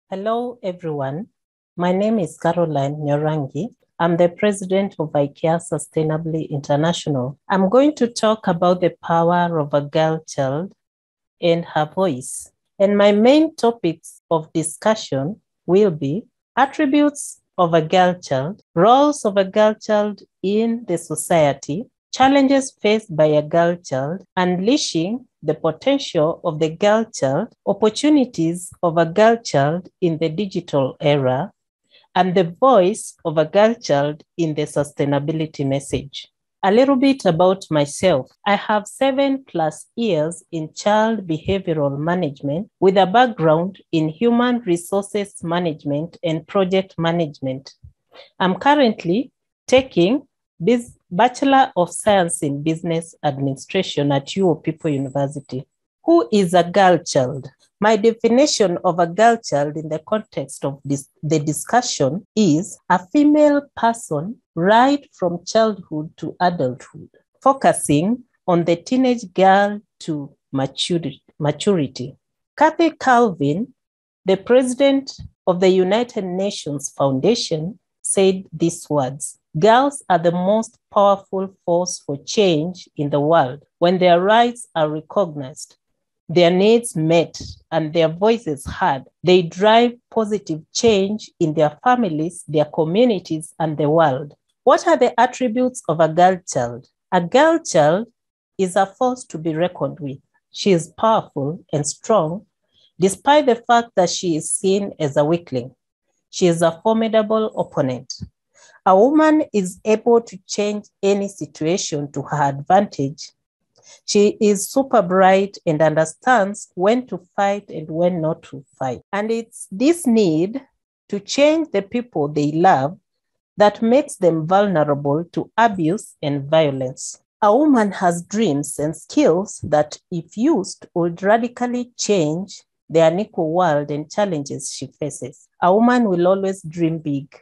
Hello, everyone. My name is Carolyne Nyarangi. I'm the president of IKEA Sustainably International. I'm going to talk about the power of a girl child and her voice. And my main topics of discussion will be attributes of a girl child, roles of a girl child in the society, challenges faced by a girl child, unleashing the potential of the girl child, opportunities of a girl child in the digital era, and the voice of a girl child in the sustainability message. A little bit about myself. I have 7+ years in child behavioral management with a background in human resources management and project management. I'm currently taking Bachelor of Science in Business Administration at People University. Who is a girl child? My definition of a girl child in the context of the discussion is a female person right from childhood to adulthood, focusing on the teenage girl to maturity. Kathy Calvin, the president of the United Nations Foundation, said these words: "Girls are the most powerful force for change in the world. When their rights are recognized, their needs met, and their voices heard, they drive positive change in their families, their communities, and the world." What are the attributes of a girl child? A girl child is a force to be reckoned with. She is powerful and strong, despite the fact that she is seen as a weakling. She is a formidable opponent. A woman is able to change any situation to her advantage. She is super bright and understands when to fight and when not to fight. And it's this need to change the people they love that makes them vulnerable to abuse and violence. A woman has dreams and skills that, if used, would radically change the unequal world and challenges she faces. A woman will always dream big.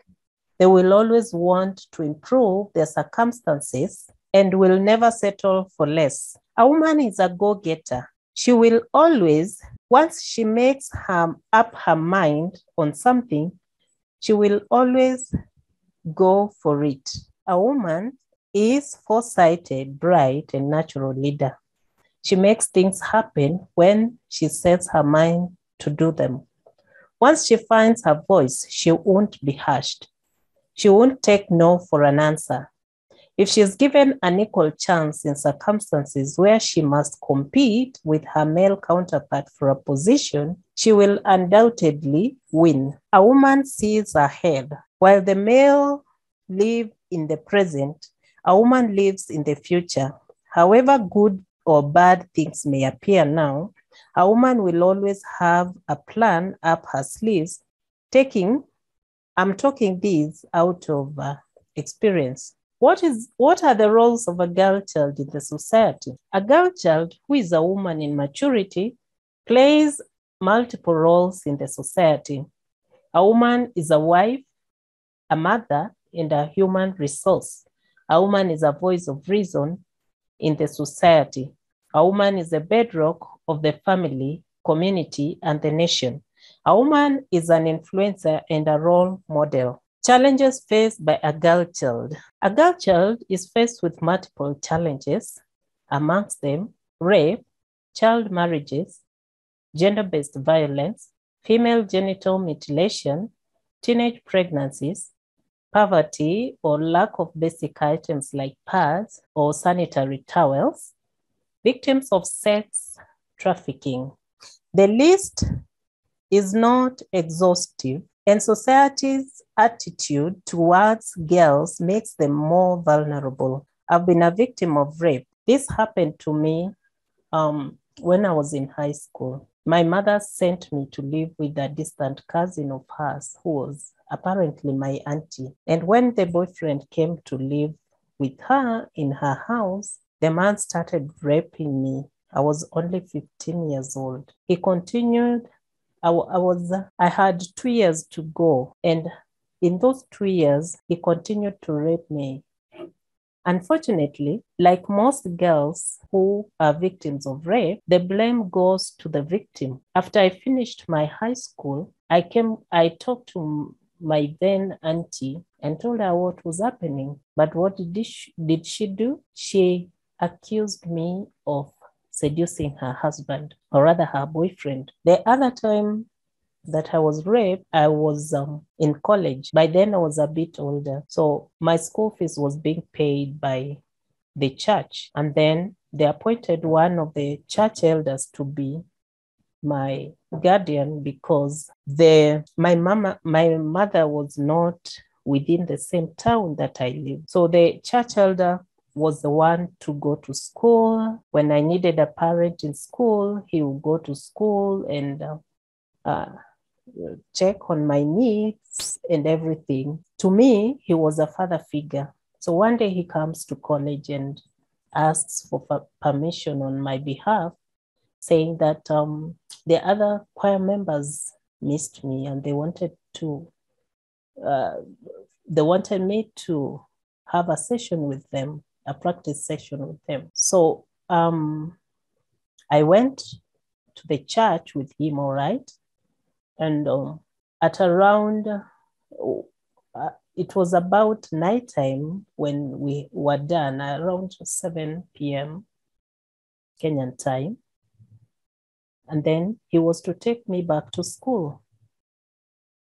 They will always want to improve their circumstances and will never settle for less. A woman is a go-getter. She will always, once she makes up her mind on something, she will always go for it. A woman is foresighted, bright, and natural leader. She makes things happen when she sets her mind to do them. Once she finds her voice, she won't be hushed. She won't take no for an answer. If she's given an equal chance in circumstances where she must compete with her male counterpart for a position, she will undoubtedly win. A woman sees ahead. While the male lives in the present, a woman lives in the future. However good or bad things may appear now, a woman will always have a plan up her sleeves. I'm talking this out of experience. What are the roles of a girl child in the society? A girl child who is a woman in maturity plays multiple roles in the society. A woman is a wife, a mother, and a human resource. A woman is a voice of reason in the society. A woman is the bedrock of the family, community, and the nation. A woman is an influencer and a role model. Challenges faced by a girl child. A girl child is faced with multiple challenges, amongst them rape, child marriages, gender-based violence, female genital mutilation, teenage pregnancies, poverty or lack of basic items like pads or sanitary towels, victims of sex trafficking. The list is not exhaustive, and society's attitude towards girls makes them more vulnerable. I've been a victim of rape. This happened to me when I was in high school. My mother sent me to live with a distant cousin of hers who was apparently my auntie. And when the boyfriend came to live with her in her house, the man started raping me. I was only 15 years old. He continued. I had 2 years to go. And in those 2 years, he continued to rape me Unfortunately, like most girls who are victims of rape, the blame goes to the victim. After I finished my high school, I talked to my then auntie and told her what was happening. But what did she do? She accused me of seducing her husband, or rather her boyfriend. The other time that I was raped, I was in college. By then I was a bit older. So my school fees was being paid by the church. And then they appointed one of the church elders to be my guardian because my mother was not within the same town that I lived. So the church elder was the one to go to school. When I needed a parent in school, he would go to school and check on my needs and everything. To me, he was a father figure. So one day he comes to college and asks for permission on my behalf, saying that the other choir members missed me and they wanted me to have a session with them, a practice session with them. So I went to the church with him, all right? And at around, it was about nighttime when we were done, around 7 p.m. Kenyan time. And then he was to take me back to school.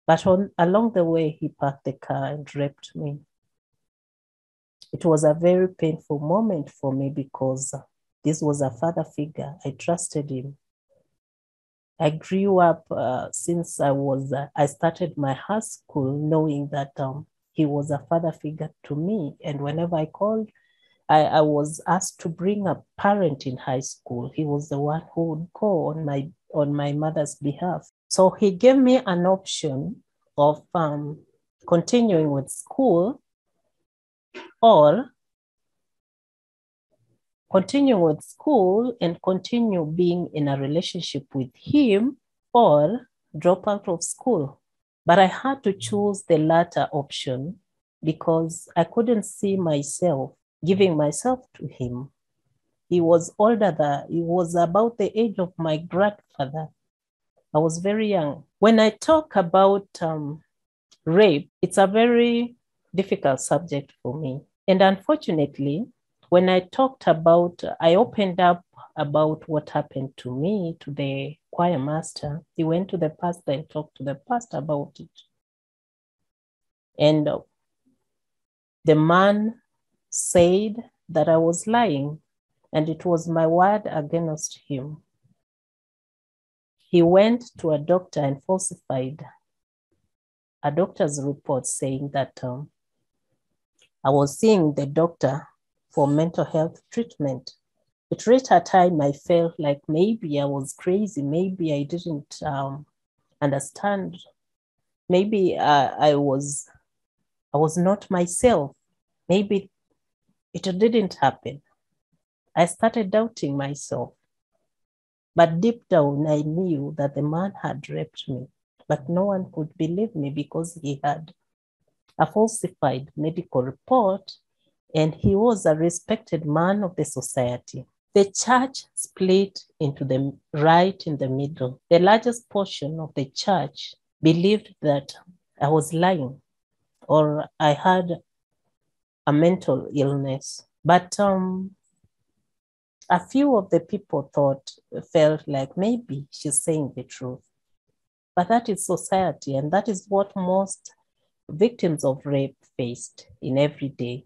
But along the way, he parked the car and raped me. It was a very painful moment for me because this was a father figure. I trusted him. I grew up since I started my high school knowing that he was a father figure to me. And whenever I called, I was asked to bring a parent in high school. He was the one who would go on my mother's behalf. So he gave me an option of continuing with school or continue with school and continue being in a relationship with him or drop out of school. But I had to choose the latter option because I couldn't see myself giving myself to him. He was older he was about the age of my grandfather. I was very young. When I talk about rape, it's a very difficult subject for me. And unfortunately, when I opened up about what happened to me to the choir master. He went to the pastor and talked to the pastor about it. And the man said that I was lying, and it was my word against him. He went to a doctor and falsified a doctor's report saying that I was seeing the doctor for mental health treatment. At a time, I felt like maybe I was crazy. Maybe I didn't understand. Maybe I was not myself. Maybe it didn't happen. I started doubting myself. But deep down, I knew that the man had raped me. But no one could believe me because he had a falsified medical report, and he was a respected man of the society. The church split right in the middle. The largest portion of the church believed that I was lying or I had a mental illness. But a few of the people felt like maybe she's saying the truth. But that is society, and that is what most victims of rape faced in every day.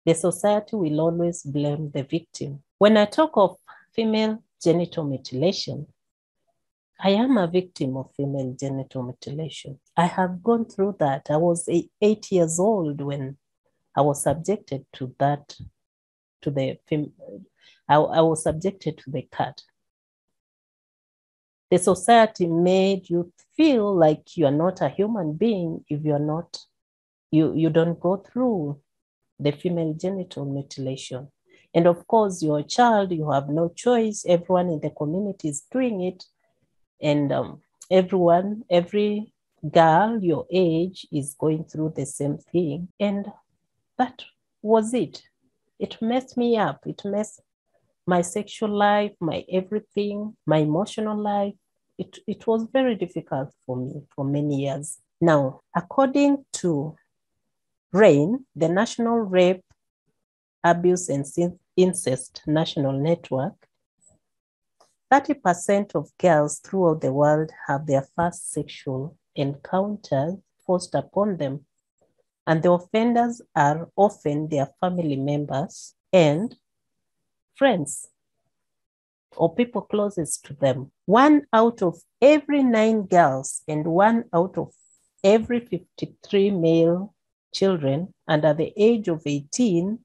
The society will always blame the victim. When I talk of female genital mutilation, I am a victim of female genital mutilation. I have gone through that. I was 8 years old when I was subjected to that, I was subjected to the cut. The society made you feel like you are not a human being if you are not, you don't go through the female genital mutilation. And of course, you're a child, you have no choice. Everyone in the community is doing it. And every girl your age is going through the same thing. And that was it. It messed me up. It messed my sexual life, my everything, my emotional life. It was very difficult for me for many years. Now, according to RAIN, the National Rape, Abuse and Incest National Network, 30% of girls throughout the world have their first sexual encounters forced upon them, and the offenders are often their family members and friends or people closest to them. 1 out of every 9 girls and 1 out of every 53 male children under the age of 18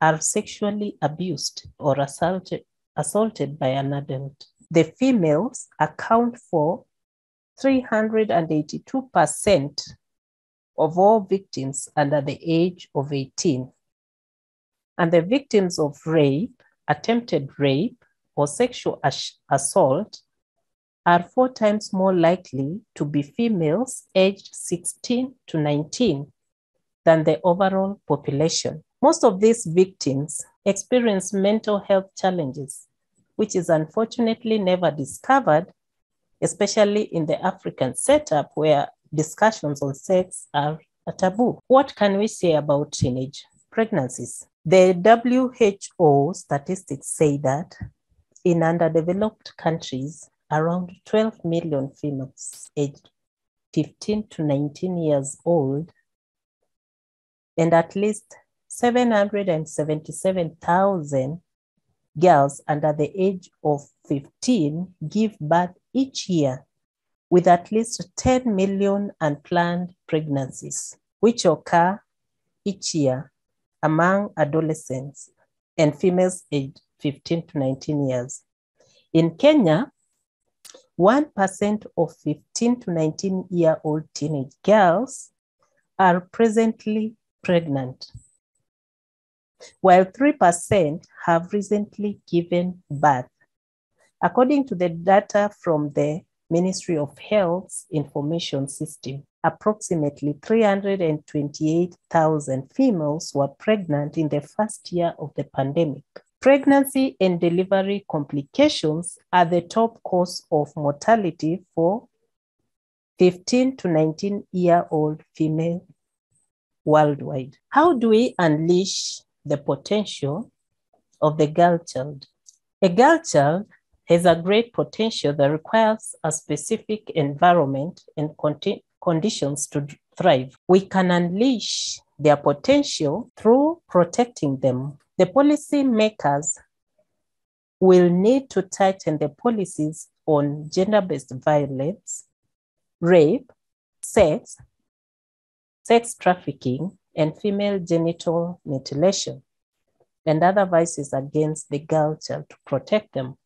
are sexually abused or assaulted by an adult. The females account for 382% of all victims under the age of 18. And the victims of rape, attempted rape, or sexual assault are 4 times more likely to be females aged 16 to 19 than the overall population. Most of these victims experience mental health challenges, which is unfortunately never discovered, especially in the African setup where discussions on sex are a taboo. What can we say about teenage pregnancies? The WHO statistics say that in underdeveloped countries, around 12 million females aged 15 to 19 years old and at least 777,000 girls under the age of 15 give birth each year, with at least 10 million unplanned pregnancies, which occur each year among adolescents and females aged 15 to 19 years. In Kenya, 1% of 15 to 19-year-old teenage girls are presently pregnant, while 3% have recently given birth. According to the data from the Ministry of Health's information system, approximately 328,000 females were pregnant in the first year of the pandemic. Pregnancy and delivery complications are the top cause of mortality for 15 to 19-year-old female worldwide. How do we unleash the potential of the girl child? A girl child has a great potential that requires a specific environment and conditions to thrive. We can unleash their potential through protecting them. The policy makers will need to tighten the policies on gender-based violence, rape, sex trafficking, and female genital mutilation, and other vices against the girl child to protect them.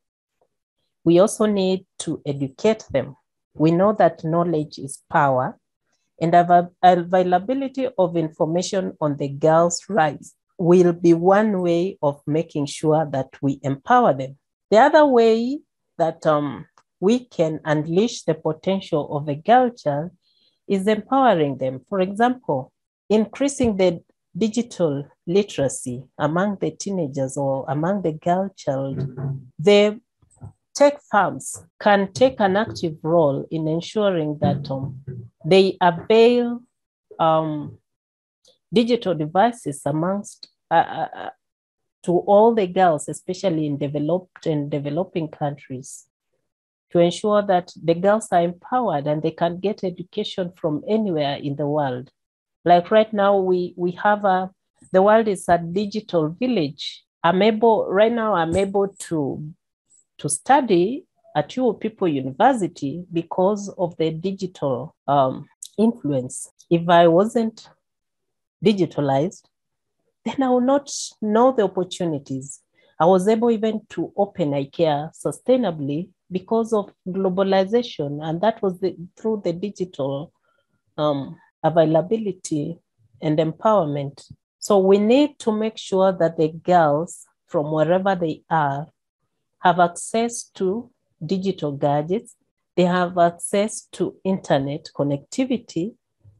We also need to educate them. We know that knowledge is power, and availability of information on the girls' rights will be one way of making sure that we empower them. The other way that we can unleash the potential of a girl child is empowering them. For example, increasing the digital literacy among the teenagers or among the girl child. The tech firms can take an active role in ensuring that they avail digital devices amongst to all the girls, especially in developed and developing countries, to ensure that the girls are empowered and they can get education from anywhere in the world. Like right now, we have the world is a digital village. Right now I'm able to study at People University because of the digital influence. If I wasn't digitalized, then I would not know the opportunities. I was able even to open IKEA sustainably because of globalization, and that was through the digital availability and empowerment. So we need to make sure that the girls from wherever they are have access to digital gadgets. They have access to internet connectivity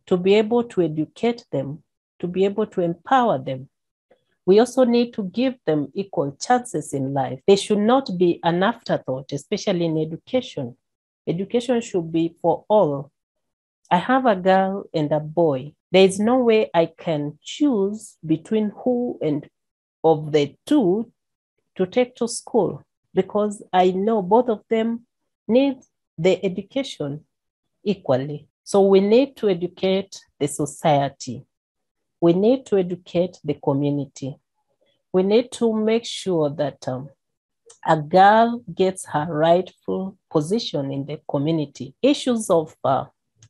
to be able to educate them to be able to empower them. We also need to give them equal chances in life. They should not be an afterthought, especially in education. Education should be for all. I have a girl and a boy. There is no way I can choose between who and of the two to take to school, because I know both of them need the education equally. So we need to educate the society. We need to educate the community. We need to make sure that a girl gets her rightful position in the community. Issues of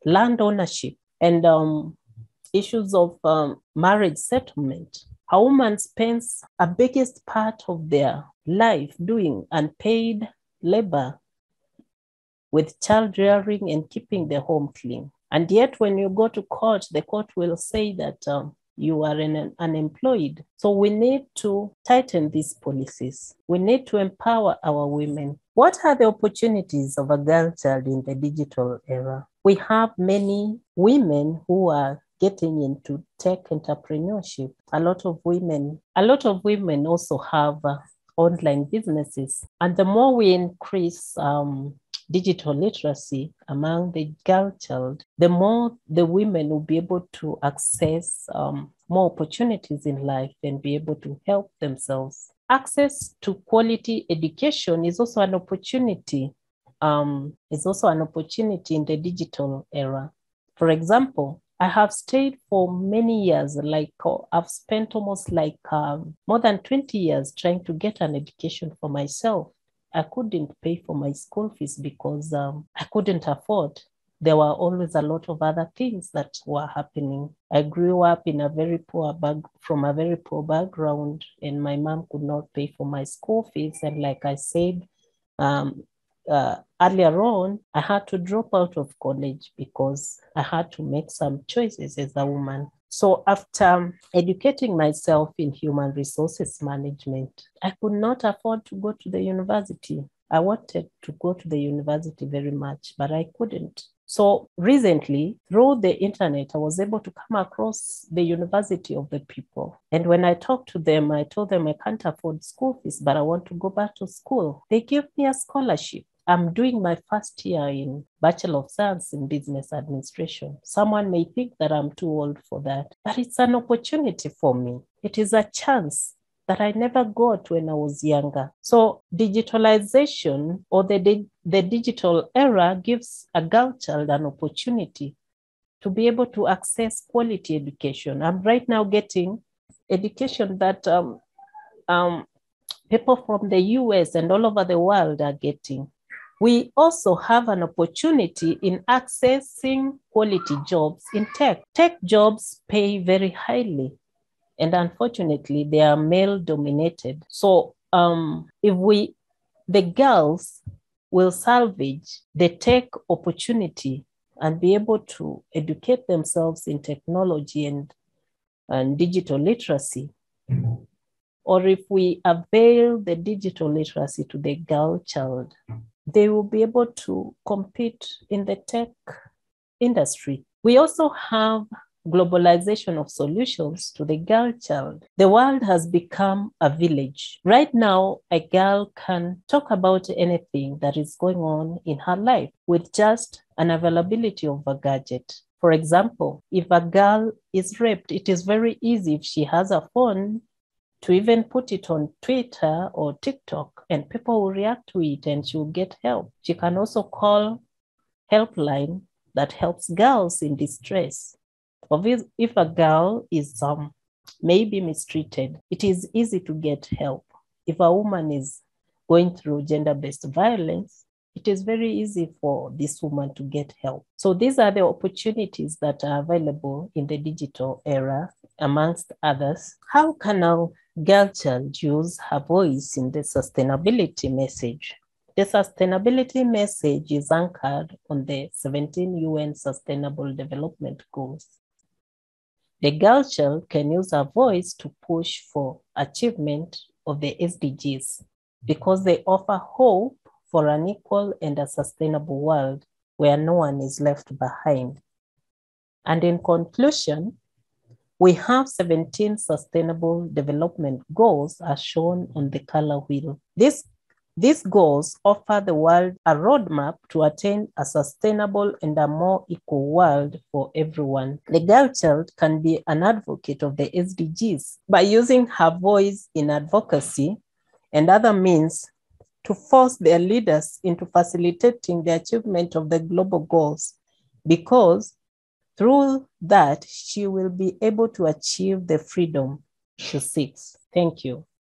land ownership and issues of marriage settlement. A woman spends a biggest part of their life doing unpaid labor with child rearing and keeping the home clean. And yet when you go to court, the court will say that you are unemployed. So we need to tighten these policies. We need to empower our women. What are the opportunities of a girl child in the digital era? We have many women who are getting into tech entrepreneurship. A lot of women also have online businesses. And the more we increase digital literacy among the girl child, the more the women will be able to access more opportunities in life and be able to help themselves. Access to quality education is also an opportunity. In the digital era. For example, I have stayed for many years, I've spent almost more than 20 years trying to get an education for myself. I couldn't pay for my school fees because I couldn't afford. There were always a lot of other things that were happening. I grew up in from a very poor background, and my mom could not pay for my school fees. And like I said earlier on, I had to drop out of college because I had to make some choices as a woman. So after educating myself in human resources management, I could not afford to go to the university. I wanted to go to the university very much, but I couldn't. So recently, through the internet, I was able to come across the University of the People. And when I talked to them, I told them I can't afford school fees, but I want to go back to school. They gave me a scholarship. I'm doing my first year in Bachelor of Science in Business Administration. Someone may think that I'm too old for that, but it's an opportunity for me. It is a chance that I never got when I was younger. So digitalization or the digital era gives a girl child an opportunity to be able to access quality education. I'm right now getting education that people from the US and all over the world are getting. We also have an opportunity in accessing quality jobs in tech. Tech jobs pay very highly, and unfortunately, they are male-dominated. So the girls will salvage the tech opportunity and be able to educate themselves in technology and digital literacy. Or if we avail the digital literacy to the girl child, they will be able to compete in the tech industry. We also have globalization of solutions to the girl child. The world has become a village. Right now, a girl can talk about anything that is going on in her life with just an availability of a gadget. For example, if a girl is raped, it is very easy if she has a phone to even put it on Twitter or TikTok, and people will react to it and she will get help. She can also call helpline that helps girls in distress. If a girl is maybe mistreated, it is easy to get help. If a woman is going through gender-based violence, it is very easy for this woman to get help. So these are the opportunities that are available in the digital era, amongst others. How can a girl child use her voice in the sustainability message? The sustainability message is anchored on the 17 UN Sustainable Development Goals. The girl child can use her voice to push for achievement of the SDGs because they offer hope for an equal and a sustainable world where no one is left behind. And in conclusion, We have 17 sustainable development goals as shown on the color wheel. These goals offer the world a roadmap to attain a sustainable and a more equal world for everyone. The girl child can be an advocate of the SDGs by using her voice in advocacy and other means to force their leaders into facilitating the achievement of the global goals, because through that, she will be able to achieve the freedom she seeks. Thank you.